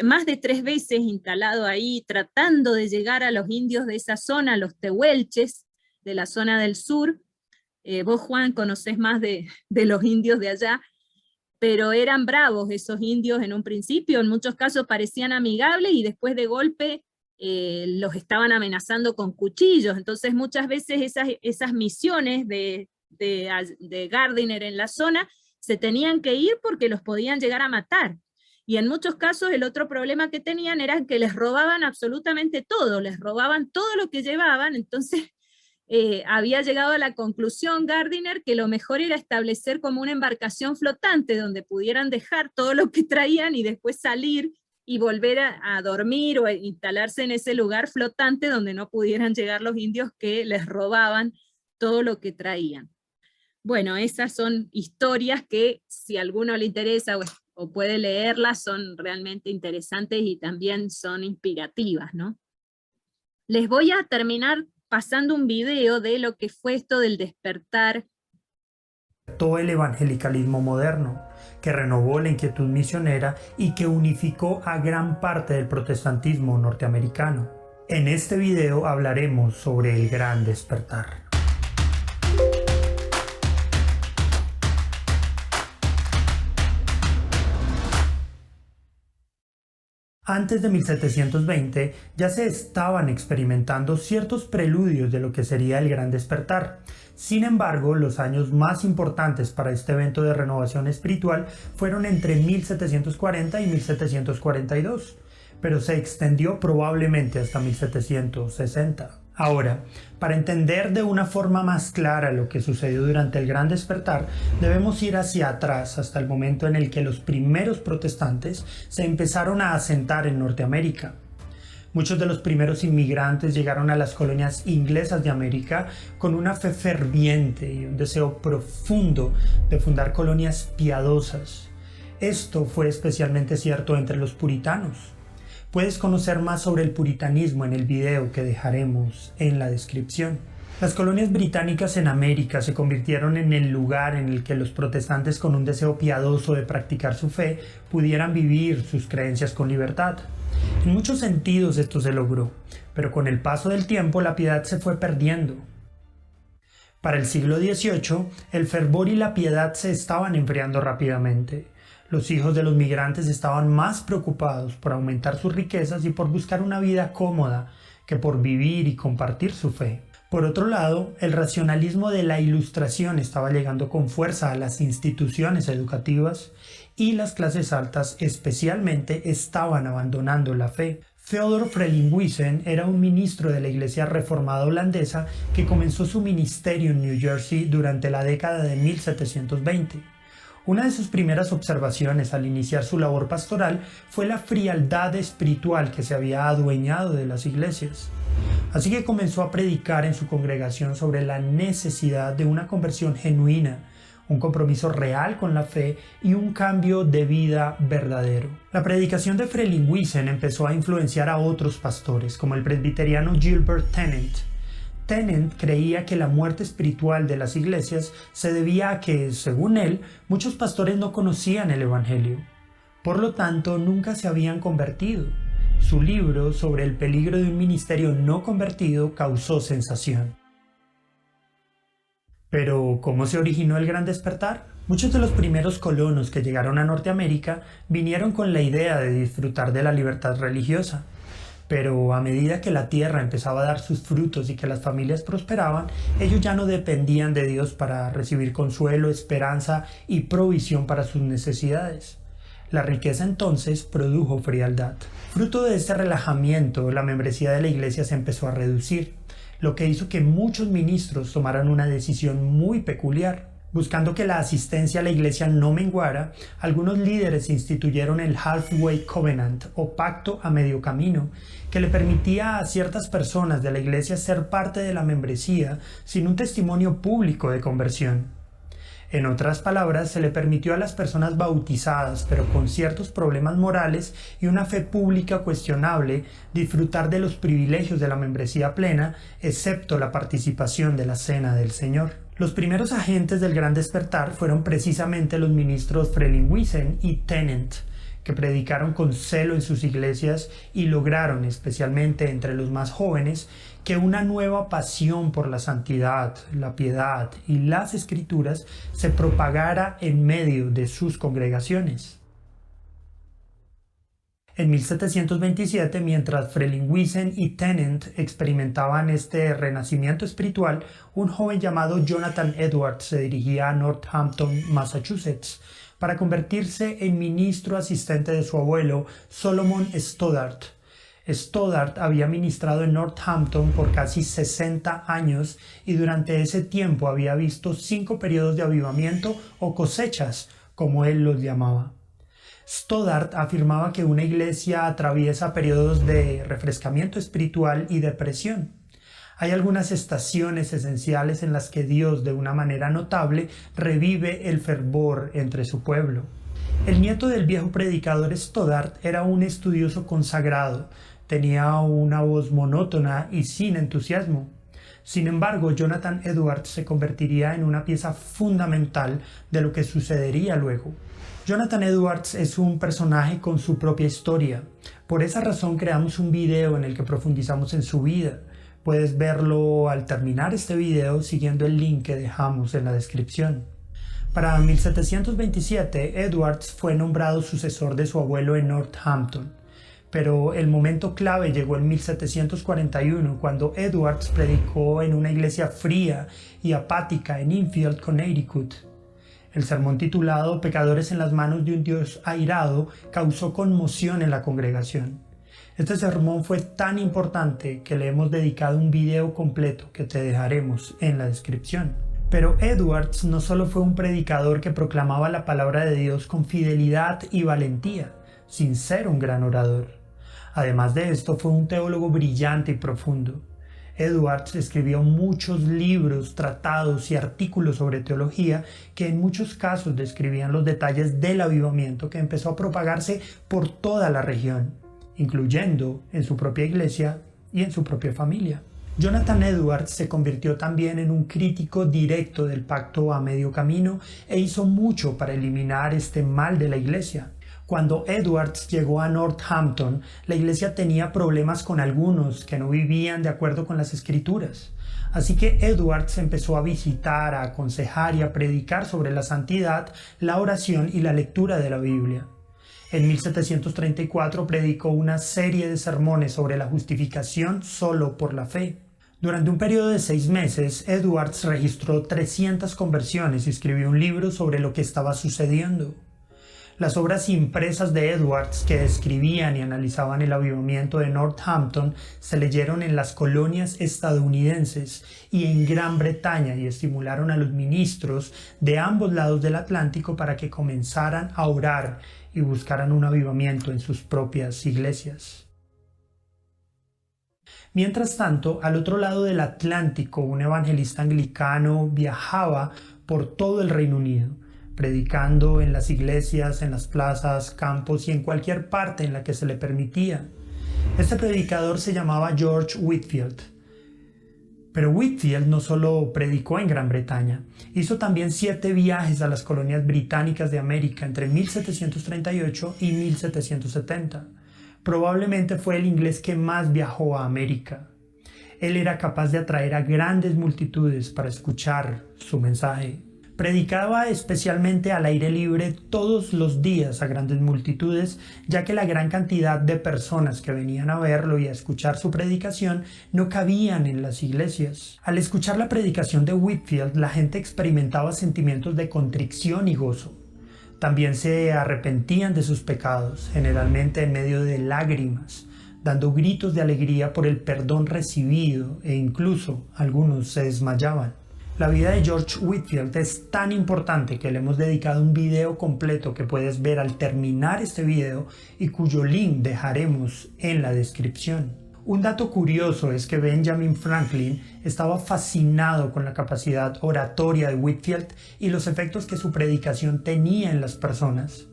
S1: más de 3 veces instalado ahí, tratando de llegar a los indios de esa zona, los tehuelches, de la zona del sur. Vos, Juan, conocés más de los indios de allá, pero eran bravos esos indios en un principio, en muchos casos parecían amigables, y después de golpe los estaban amenazando con cuchillos. Entonces muchas veces esas misiones de Gardiner en la zona se tenían que ir porque los podían llegar a matar. Y en muchos casos el otro problema que tenían era que les robaban absolutamente todo, les robaban todo lo que llevaban. Entonces había llegado a la conclusión Gardiner que lo mejor era establecer como una embarcación flotante donde pudieran dejar todo lo que traían y después salir y volver a dormir o a instalarse en ese lugar flotante donde no pudieran llegar los indios que les robaban todo lo que traían. Bueno, esas son historias que si a alguno le interesa o puede leerlas, son realmente interesantes y también son inspirativas, ¿no? Les voy a terminar pasando un video de lo que fue esto del despertar.
S2: Todo el evangelicalismo moderno, que renovó la inquietud misionera y que unificó a gran parte del protestantismo norteamericano. En este video hablaremos sobre el Gran Despertar. Antes de 1720 ya se estaban experimentando ciertos preludios de lo que sería el Gran Despertar. Sin embargo, los años más importantes para este evento de renovación espiritual fueron entre 1740 y 1742, pero se extendió probablemente hasta 1760. Ahora, para entender de una forma más clara lo que sucedió durante el Gran Despertar, debemos ir hacia atrás hasta el momento en el que los primeros protestantes se empezaron a asentar en Norteamérica. Muchos de los primeros inmigrantes llegaron a las colonias inglesas de América con una fe ferviente y un deseo profundo de fundar colonias piadosas. Esto fue especialmente cierto entre los puritanos. Puedes conocer más sobre el puritanismo en el video que dejaremos en la descripción. Las colonias británicas en América se convirtieron en el lugar en el que los protestantes con un deseo piadoso de practicar su fe pudieran vivir sus creencias con libertad. En muchos sentidos esto se logró, pero con el paso del tiempo la piedad se fue perdiendo. Para el siglo XVIII, el fervor y la piedad se estaban enfriando rápidamente. Los hijos de los migrantes estaban más preocupados por aumentar sus riquezas y por buscar una vida cómoda que por vivir y compartir su fe. Por otro lado, el racionalismo de la Ilustración estaba llegando con fuerza a las instituciones educativas y las clases altas especialmente estaban abandonando la fe. Theodor Frelinghuysen era un ministro de la Iglesia Reformada holandesa que comenzó su ministerio en New Jersey durante la década de 1720. Una de sus primeras observaciones al iniciar su labor pastoral fue la frialdad espiritual que se había adueñado de las iglesias. Así que comenzó a predicar en su congregación sobre la necesidad de una conversión genuina, un compromiso real con la fe y un cambio de vida verdadero. La predicación de Frelinghuysen empezó a influenciar a otros pastores, como el presbiteriano Gilbert Tennent. Tennent creía que la muerte espiritual de las iglesias se debía a que, según él, muchos pastores no conocían el Evangelio. Por lo tanto, nunca se habían convertido. Su libro sobre el peligro de un ministerio no convertido causó sensación. Pero, ¿cómo se originó el Gran Despertar? Muchos de los primeros colonos que llegaron a Norteamérica vinieron con la idea de disfrutar de la libertad religiosa. Pero a medida que la tierra empezaba a dar sus frutos y que las familias prosperaban, ellos ya no dependían de Dios para recibir consuelo, esperanza y provisión para sus necesidades. La riqueza entonces produjo frialdad. Fruto de este relajamiento, la membresía de la iglesia se empezó a reducir, lo que hizo que muchos ministros tomaran una decisión muy peculiar. Buscando que la asistencia a la iglesia no menguara, algunos líderes instituyeron el Halfway Covenant, o pacto a medio camino, que le permitía a ciertas personas de la iglesia ser parte de la membresía sin un testimonio público de conversión. En otras palabras, se le permitió a las personas bautizadas, pero con ciertos problemas morales y una fe pública cuestionable, disfrutar de los privilegios de la membresía plena, excepto la participación de la Cena del Señor. Los primeros agentes del Gran Despertar fueron precisamente los ministros Frelinghuysen y Tennent, que predicaron con celo en sus iglesias y lograron, especialmente entre los más jóvenes, que una nueva pasión por la santidad, la piedad y las escrituras se propagara en medio de sus congregaciones. En 1727, mientras Frelinghuysen y Tennent experimentaban este renacimiento espiritual, un joven llamado Jonathan Edwards se dirigía a Northampton, Massachusetts, para convertirse en ministro asistente de su abuelo, Solomon Stoddard. Stoddard había ministrado en Northampton por casi 60 años y durante ese tiempo había visto 5 periodos de avivamiento o cosechas, como él los llamaba. Stoddard afirmaba que una iglesia atraviesa periodos de refrescamiento espiritual y depresión. Hay algunas estaciones esenciales en las que Dios, de una manera notable, revive el fervor entre su pueblo. El nieto del viejo predicador Stoddard era un estudioso consagrado, tenía una voz monótona y sin entusiasmo. Sin embargo, Jonathan Edwards se convertiría en una pieza fundamental de lo que sucedería luego. Jonathan Edwards es un personaje con su propia historia. Por esa razón creamos un video en el que profundizamos en su vida. Puedes verlo al terminar este video siguiendo el link que dejamos en la descripción. Para 1727, Edwards fue nombrado sucesor de su abuelo en Northampton. Pero el momento clave llegó en 1741, cuando Edwards predicó en una iglesia fría y apática en Enfield, Connecticut. El sermón titulado Pecadores en las manos de un Dios airado causó conmoción en la congregación. Este sermón fue tan importante que le hemos dedicado un video completo que te dejaremos en la descripción. Pero Edwards no solo fue un predicador que proclamaba la palabra de Dios con fidelidad y valentía, sin ser un gran orador. Además de esto, fue un teólogo brillante y profundo. Edwards escribió muchos libros, tratados y artículos sobre teología que en muchos casos describían los detalles del avivamiento que empezó a propagarse por toda la región, incluyendo en su propia iglesia y en su propia familia. Jonathan Edwards se convirtió también en un crítico directo del pacto a medio camino e hizo mucho para eliminar este mal de la iglesia. Cuando Edwards llegó a Northampton, la iglesia tenía problemas con algunos que no vivían de acuerdo con las escrituras. Así que Edwards empezó a visitar, a aconsejar y a predicar sobre la santidad, la oración y la lectura de la Biblia. En 1734 predicó una serie de sermones sobre la justificación solo por la fe. Durante un periodo de 6 meses, Edwards registró 300 conversiones y escribió un libro sobre lo que estaba sucediendo. Las obras impresas de Edwards que describían y analizaban el avivamiento de Northampton se leyeron en las colonias estadounidenses y en Gran Bretaña y estimularon a los ministros de ambos lados del Atlántico para que comenzaran a orar y buscaran un avivamiento en sus propias iglesias. Mientras tanto, al otro lado del Atlántico, un evangelista anglicano viajaba por todo el Reino Unido, predicando en las iglesias, en las plazas, campos y en cualquier parte en la que se le permitía. Este predicador se llamaba George Whitefield. Pero Whitefield no solo predicó en Gran Bretaña, hizo también 7 viajes a las colonias británicas de América entre 1738 y 1770. Probablemente fue el inglés que más viajó a América. Él era capaz de atraer a grandes multitudes para escuchar su mensaje. Predicaba especialmente al aire libre todos los días a grandes multitudes, ya que la gran cantidad de personas que venían a verlo y a escuchar su predicación no cabían en las iglesias. Al escuchar la predicación de Whitefield, la gente experimentaba sentimientos de contrición y gozo. También se arrepentían de sus pecados, generalmente en medio de lágrimas, dando gritos de alegría por el perdón recibido e incluso algunos se desmayaban. La vida de George Whitefield es tan importante que le hemos dedicado un video completo que puedes ver al terminar este video y cuyo link dejaremos en la descripción. Un dato curioso es que Benjamin Franklin estaba fascinado con la capacidad oratoria de Whitefield y los efectos que su predicación tenía en las personas.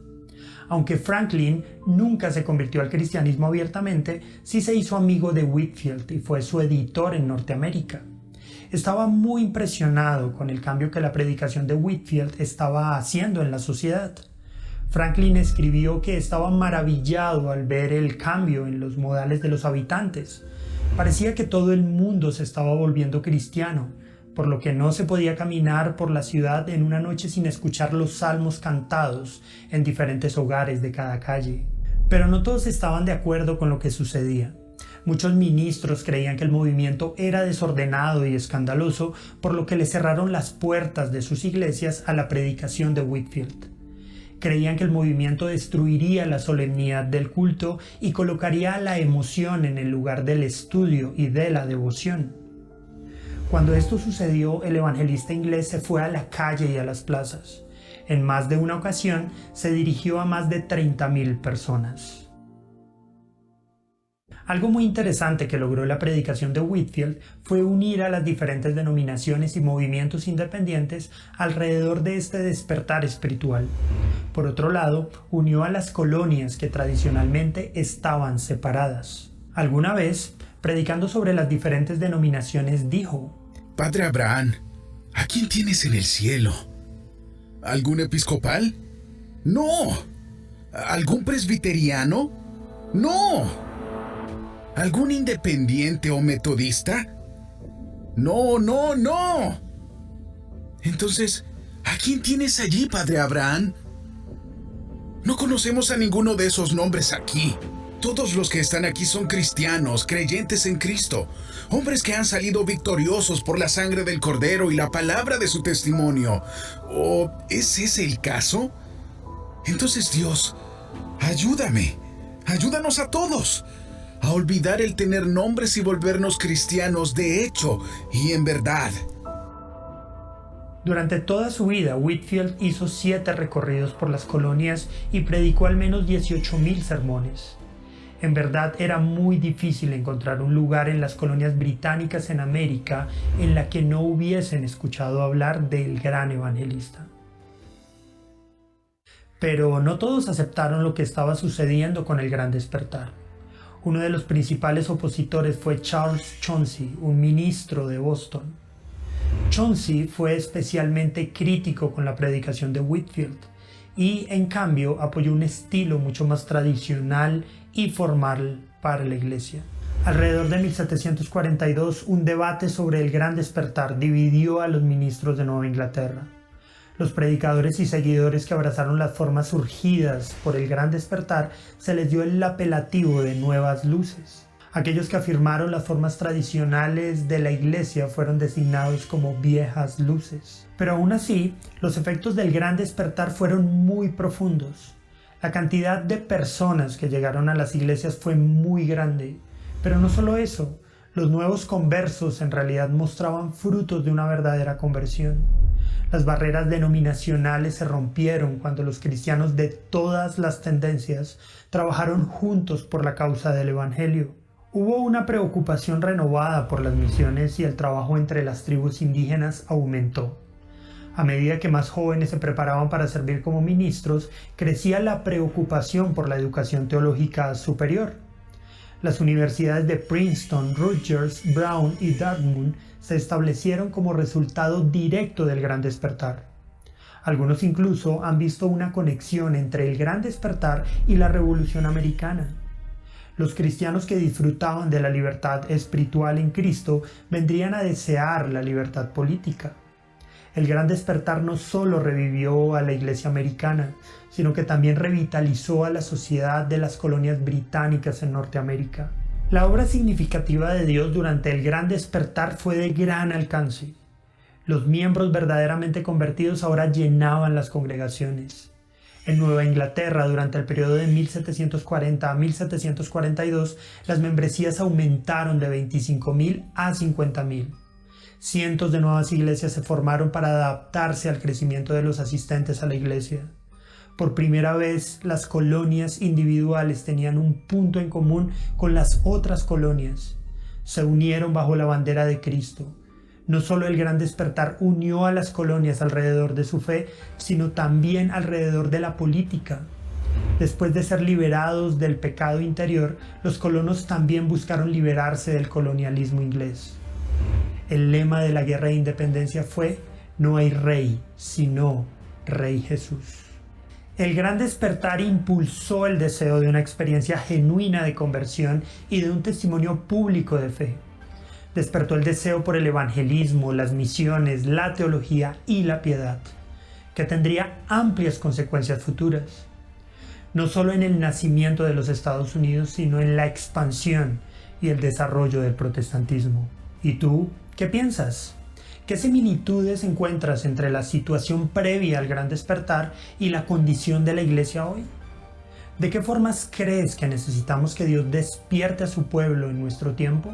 S2: Aunque Franklin nunca se convirtió al cristianismo abiertamente, sí se hizo amigo de Whitefield y fue su editor en Norteamérica. Estaba muy impresionado con el cambio que la predicación de Whitefield estaba haciendo en la sociedad. Franklin escribió que estaba maravillado al ver el cambio en los modales de los habitantes. Parecía que todo el mundo se estaba volviendo cristiano, por lo que no se podía caminar por la ciudad en una noche sin escuchar los salmos cantados en diferentes hogares de cada calle. Pero no todos estaban de acuerdo con lo que sucedía. Muchos ministros creían que el movimiento era desordenado y escandaloso, por lo que le cerraron las puertas de sus iglesias a la predicación de Whitefield. Creían que el movimiento destruiría la solemnidad del culto y colocaría la emoción en el lugar del estudio y de la devoción. Cuando esto sucedió, el evangelista inglés se fue a la calle y a las plazas. En más de una ocasión, se dirigió a más de 30,000 personas. Algo muy interesante que logró la predicación de Whitefield fue unir a las diferentes denominaciones y movimientos independientes alrededor de este despertar espiritual. Por otro lado, unió a las colonias que tradicionalmente estaban separadas. Alguna vez, predicando sobre las diferentes denominaciones, dijo:
S3: Padre Abraham, ¿a quién tienes en el cielo? ¿Algún episcopal? ¡No! ¿Algún presbiteriano? ¡No! ¿Algún independiente o metodista? ¡No, no, no! Entonces, ¿a quién tienes allí, Padre Abraham? No conocemos a ninguno de esos nombres aquí. Todos los que están aquí son cristianos, creyentes en Cristo, hombres que han salido victoriosos por la sangre del Cordero y la palabra de su testimonio. ¿O es ese el caso? Entonces, Dios, ayúdanos a todos a olvidar el tener nombres y volvernos cristianos de hecho y en verdad.
S2: Durante toda su vida, Whitefield hizo 7 recorridos por las colonias y predicó al menos 18,000 sermones. En verdad era muy difícil encontrar un lugar en las colonias británicas en América en la que no hubiesen escuchado hablar del gran evangelista. Pero no todos aceptaron lo que estaba sucediendo con el Gran Despertar. Uno de los principales opositores fue Charles Chauncy, un ministro de Boston. Chauncy fue especialmente crítico con la predicación de Whitefield. y en cambio apoyó un estilo mucho más tradicional y formal para la Iglesia. Alrededor de 1742, un debate sobre el Gran Despertar dividió a los ministros de Nueva Inglaterra. Los predicadores y seguidores que abrazaron las formas surgidas por el Gran Despertar se les dio el apelativo de Nuevas Luces. Aquellos que afirmaron las formas tradicionales de la Iglesia fueron designados como Viejas Luces. Pero aún así, los efectos del Gran Despertar fueron muy profundos. La cantidad de personas que llegaron a las iglesias fue muy grande. Pero no solo eso, los nuevos conversos en realidad mostraban frutos de una verdadera conversión. Las barreras denominacionales se rompieron cuando los cristianos de todas las tendencias trabajaron juntos por la causa del Evangelio. Hubo una preocupación renovada por las misiones y el trabajo entre las tribus indígenas aumentó. A medida que más jóvenes se preparaban para servir como ministros, crecía la preocupación por la educación teológica superior. Las universidades de Princeton, Rutgers, Brown y Dartmouth se establecieron como resultado directo del Gran Despertar. Algunos incluso han visto una conexión entre el Gran Despertar y la Revolución Americana. Los cristianos que disfrutaban de la libertad espiritual en Cristo vendrían a desear la libertad política. El Gran Despertar no solo revivió a la Iglesia americana, sino que también revitalizó a la sociedad de las colonias británicas en Norteamérica. La obra significativa de Dios durante el Gran Despertar fue de gran alcance. Los miembros verdaderamente convertidos ahora llenaban las congregaciones. En Nueva Inglaterra, durante el periodo de 1740 a 1742, las membresías aumentaron de 25.000 a 50.000. Cientos de nuevas iglesias se formaron para adaptarse al crecimiento de los asistentes a la iglesia. Por primera vez, las colonias individuales tenían un punto en común con las otras colonias. Se unieron bajo la bandera de Cristo. No solo el Gran Despertar unió a las colonias alrededor de su fe, sino también alrededor de la política. Después de ser liberados del pecado interior, los colonos también buscaron liberarse del colonialismo inglés. El lema de la Guerra de Independencia fue: no hay rey, sino Rey Jesús. El Gran Despertar impulsó el deseo de una experiencia genuina de conversión y de un testimonio público de fe. Despertó el deseo por el evangelismo, las misiones, la teología y la piedad, que tendría amplias consecuencias futuras. No solo en el nacimiento de los Estados Unidos, sino en la expansión y el desarrollo del protestantismo. ¿Y tú qué piensas? ¿Qué similitudes encuentras entre la situación previa al Gran Despertar y la condición de la Iglesia hoy? ¿De qué formas crees que necesitamos que Dios despierte a su pueblo en nuestro tiempo?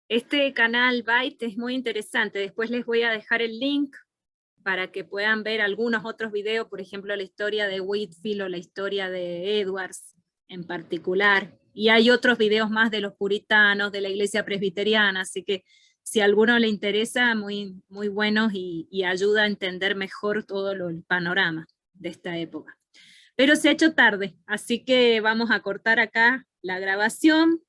S1: Este canal Byte es muy interesante. Después les voy a dejar el link para que puedan ver algunos otros videos, por ejemplo la historia de Whitefield o la historia de Edwards en particular. Y hay otros videos más de los puritanos, de la iglesia presbiteriana, así que si a alguno le interesa, muy, muy buenos y ayuda a entender mejor todo el panorama de esta época. Pero se ha hecho tarde, así que vamos a cortar acá la grabación.